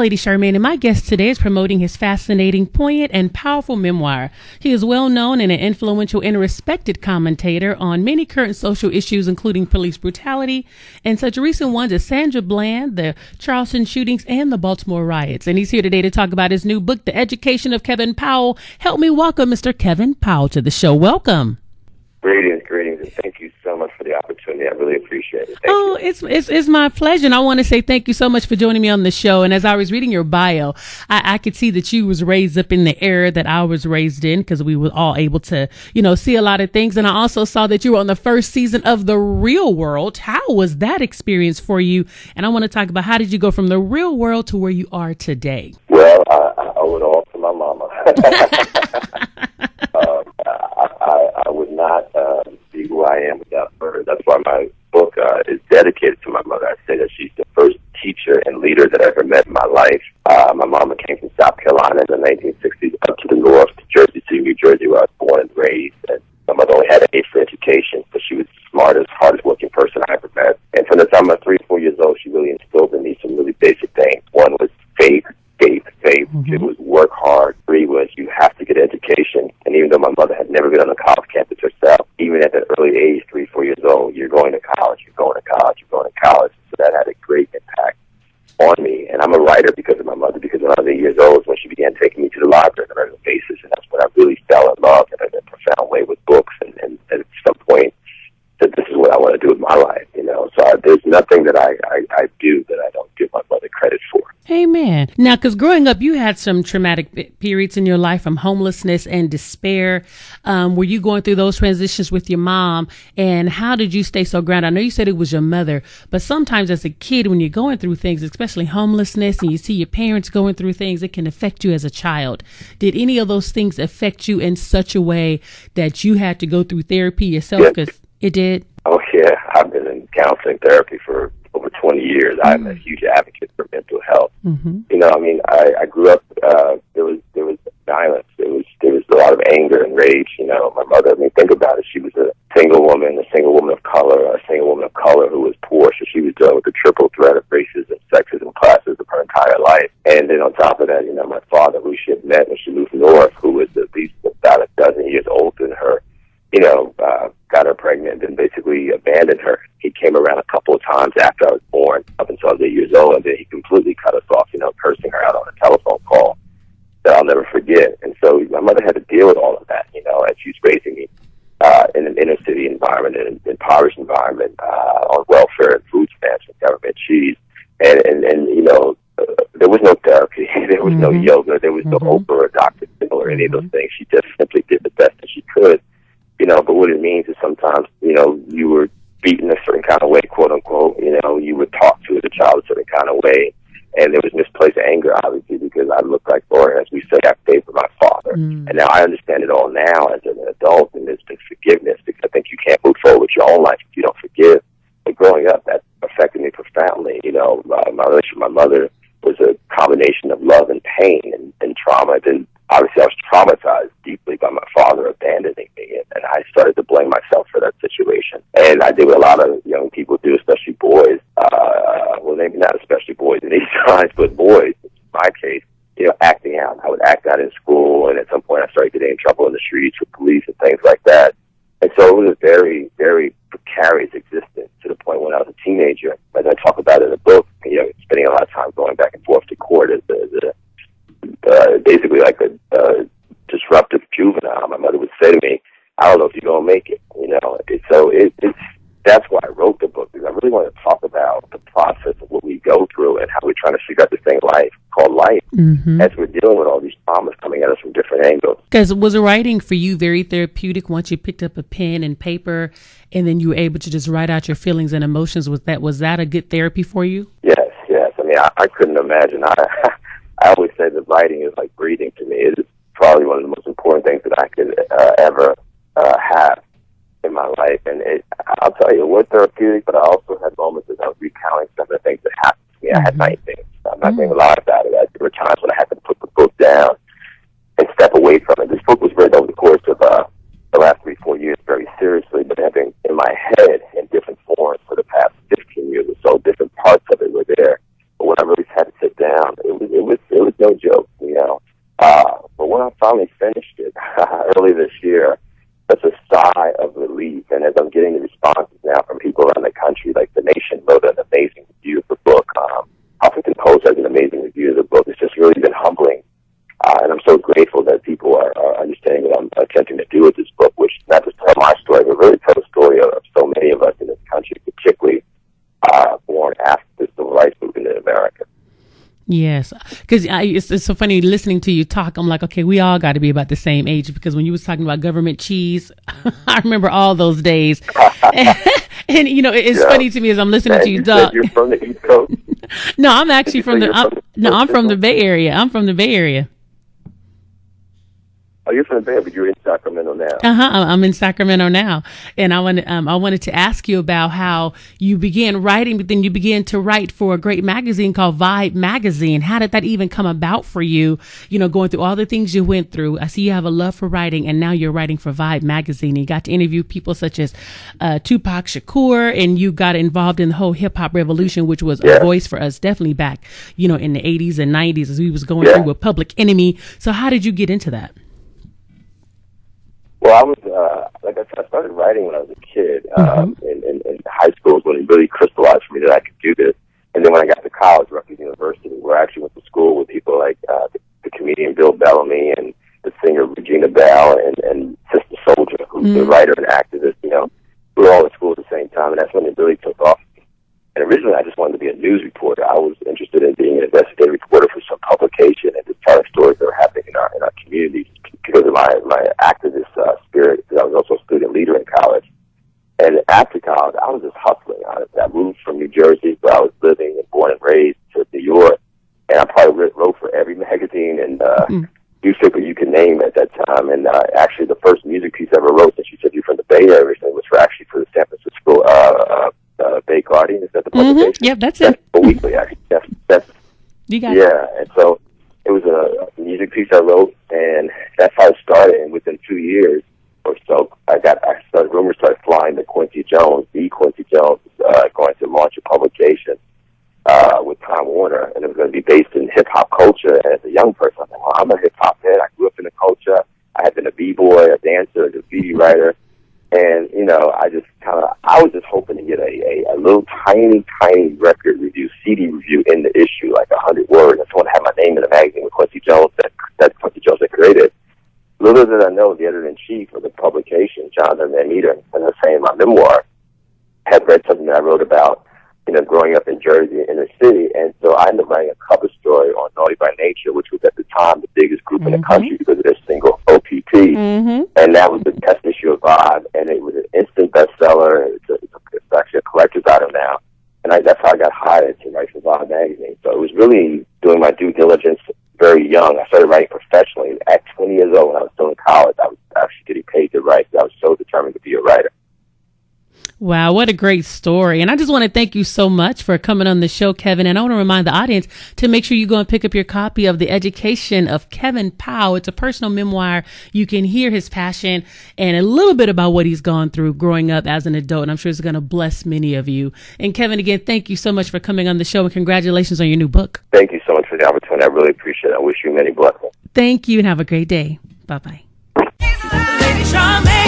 Lady Charmaine, and my guest today is promoting his fascinating, poignant, and powerful memoir. He is well known and an influential and respected commentator on many current social issues, including police brutality and such recent ones as Sandra Bland, the Charleston shootings, and the Baltimore riots. And he's here today to talk about his new book, The Education of Kevin Powell. Help me welcome Mr. Kevin Powell to the show. Welcome. Greetings, and thank you so much for the opportunity. I really appreciate it. Thank you. It's my pleasure, and I want to say thank you so much for joining me on the show. And as I was reading your bio, I could see that you was raised up in the era that I was raised in, because we were all able to, see a lot of things. And I also saw that you were on the first season of The Real World. How was that experience for you? And I want to talk about, how did you go from the real world to where you are today? Well, I owe it all to my mama. I would not be who I am without her. That's why my book is dedicated to my mother. I say that she's the first teacher and leader that I ever met in my life. My mama came from South Carolina in the 1960s up to the north, to Jersey City, New Jersey, where I was born and raised. And my mother only had an 8 for education, but she was the smartest, hardest working person I ever met. And from the time I was 3 or 4 years old, she really instilled in me some really basic things. One was faith. Mm-hmm. 2 was work hard. 3 was you have to get education. And even though my mother had never been on a college campus herself, even at that early age, 3, 4 years old, you're going to college. So that had a great impact on me. And I'm a writer because of my mother, because when I was 8 years old, when she began taking me to the library on a regular basis, and that's when I really fell in love in a profound way with books. And at some point, that this is what I want to do with my life, So there's nothing that I do that I don't give my mother credit for. Amen. Now, because growing up, you had some traumatic periods in your life, from homelessness and despair. Were you going through those transitions with your mom? And how did you stay so grounded? I know you said it was your mother, but sometimes as a kid, when you're going through things, especially homelessness, and you see your parents going through things, it can affect you as a child. Did any of those things affect you in such a way that you had to go through therapy yourself? Because it did. Oh, yeah. I've been in counseling therapy for over 20 years. I'm a huge advocate for mental health. Mm-hmm. I grew up, there was violence. There was a lot of anger and rage. My mother, think about it. She was a single woman of color who was poor. So she was dealing with the triple threat of racism, sexism, classism of her entire life. And then on top of that, my father, who she had met when she moved north, who was at least about a dozen years older than her, got her pregnant and basically abandoned her. He came around a couple of times after I was born, up until I was 8 years old, and then he completely cut us off, cursing her out on a telephone call that I'll never forget. And so my mother had to deal with all of that, as she was raising me in an inner city environment, in an impoverished environment, on welfare and food stamps and government cheese. And there was no therapy, there was no yoga, there was no Oprah or Dr. Phil or any of those things. She just simply did the best that she could. But what it means is sometimes, you were beaten a certain kind of way, quote unquote, you would talk to the child a certain kind of way. And there was misplaced anger, obviously, because I looked like, or as we say, I favored my father. And now I understand it all now as an adult, and there's been forgiveness, because I think you can't move forward with your own life if you don't forgive. But growing up, that affected me profoundly. My relationship with my mother was a combination of love and pain and trauma. Then obviously I was traumatized deeply by my father abandoning me, and I started to blame myself for that situation. And I did what a lot of young people do, especially boys. Well, maybe not especially boys in these times, but boys, in my case, acting out. I would act out in school, and at some point I started getting in trouble in the streets with police and things like that. And so it was a very, very precarious existence, to the point when I was a teenager, as I talk about in the book, spending a lot of time going back and forth to court as basically like a disruptive juvenile. My mother would say to me, I don't know if you're going to make it, that's why I wrote the book, because I really want to talk about the process of what we go through and how we're trying to figure out this thing called life, as we're dealing with all these traumas coming at us from different angles. Because was writing for you very therapeutic once you picked up a pen and paper and then you were able to just write out your feelings and emotions? Was that a good therapy for you? Yes. I couldn't imagine. I always say that writing is like breathing to me. It is probably one of the most important things that I could ever have in my life. And I'll tell you, it was therapeutic, but I also had moments as I was recounting some of the things that happened to me. I had nightmares. I'm not going to lie about it. There were times when I had to put the book down and step away from it. This book was written over the course of the last 3-4 years very seriously, but I've been in my head in different forms for the past 15 years or so. Different parts of it were there. But when I really had to sit down, it no joke, you know. But when I finally finished it early this year, such a sigh of relief. And as I'm getting the responses now from people around the country, like The Nation wrote an amazing review of the book. Huffington Post has an amazing review of the book. It's just really been humbling. And I'm so grateful that people are understanding what I'm attempting to do with this book, which not just tell my story, but really tell the story of so many of us in this country, particularly born after the civil rights movement in America. Yes, because it's so funny listening to you talk. I'm like, okay, we all got to be about the same age, because when you was talking about government cheese, I remember all those days. And you know, it's funny to me as I'm listening to you talk. You're from the East Coast? No, I'm actually from I'm from the Bay Area. I'm from the Bay Area. Oh, you're from the Bay, but you're in Sacramento now. I'm in Sacramento now, and I wanted to ask you about how you began writing, but then you began to write for a great magazine called Vibe Magazine. How did that even come about for you? You know, going through all the things you went through. I see you have a love for writing, and now you're writing for Vibe Magazine. And you got to interview people such as Tupac Shakur, and you got involved in the whole hip hop revolution, which was a voice for us, definitely back, you know, in the 80s and 90s as we was going through with Public Enemy. So how did you get into that? Well, I was, like I said, I started writing when I was a kid. In high school is when it really crystallized for me that I could do this. And then when I got to college, Rutgers University, where I actually went to school with people like the comedian Bill Bellamy and the singer Regina Bell and Sister Soldier, who's the writer and activist, you know, we were all at school at the same time, and that's when it really took off. And originally, I just wanted to be a news reporter. I was interested in being an investigative reporter for some publication and just telling stories that were happening in our communities because of my activist spirit. Because I was also a student leader in college. And after college, I was just hustling. I moved from New Jersey, where I was living and born and raised, to New York. And I probably wrote for every magazine and newspaper you can name at that time. And actually, the first music piece I ever wrote, since you said you're from the Bay Area originally, was for the San Francisco Bay Guardian. Is that the publication? Yep, that's it. A weekly, actually. That's you got it. Yeah, and so it was a music piece I wrote, and that's how it started. And within 2 years or so, rumors started flying that Quincy Jones was going to launch a publication with Time Warner, and it was going to be based in hip hop culture. And as a young person, I thought, well, I'm a hip hop head. I grew up in the culture. I had been a b-boy, a dancer, a graffiti writer. And, you know, I was just hoping to get a little tiny record review, CD review in the issue, like 100 words. I just want to have my name in the magazine with Quincy Jones, that Quincy Jones had created. Little did I know, the editor-in-chief of the publication, Jonathan Van Meter, and I was saying my memoir, had read something that I wrote about, you know, growing up in Jersey, in the city. And so I ended up writing a cover story on Naughty by Nature, which was at the time the biggest group in the country because of their single OPP. And that was the test issue of Vibe, and it was an instant bestseller. It's actually a collector's item now. And that's how I got hired to write for Vibe magazine. So it was really doing my due diligence very young. I started writing professionally at 20 years old when I was still in college. I was actually getting paid to write. I was so determined to be a writer. Wow, what a great story. And I just want to thank you so much for coming on the show, Kevin. And I want to remind the audience to make sure you go and pick up your copy of The Education of Kevin Powell. It's a personal memoir. You can hear his passion and a little bit about what he's gone through growing up as an adult. And I'm sure it's going to bless many of you. And Kevin, again, thank you so much for coming on the show, and congratulations on your new book. Thank you so much for the opportunity. I really appreciate it. I wish you many blessings. Thank you, and have a great day. Bye-bye. Lady Charmaine.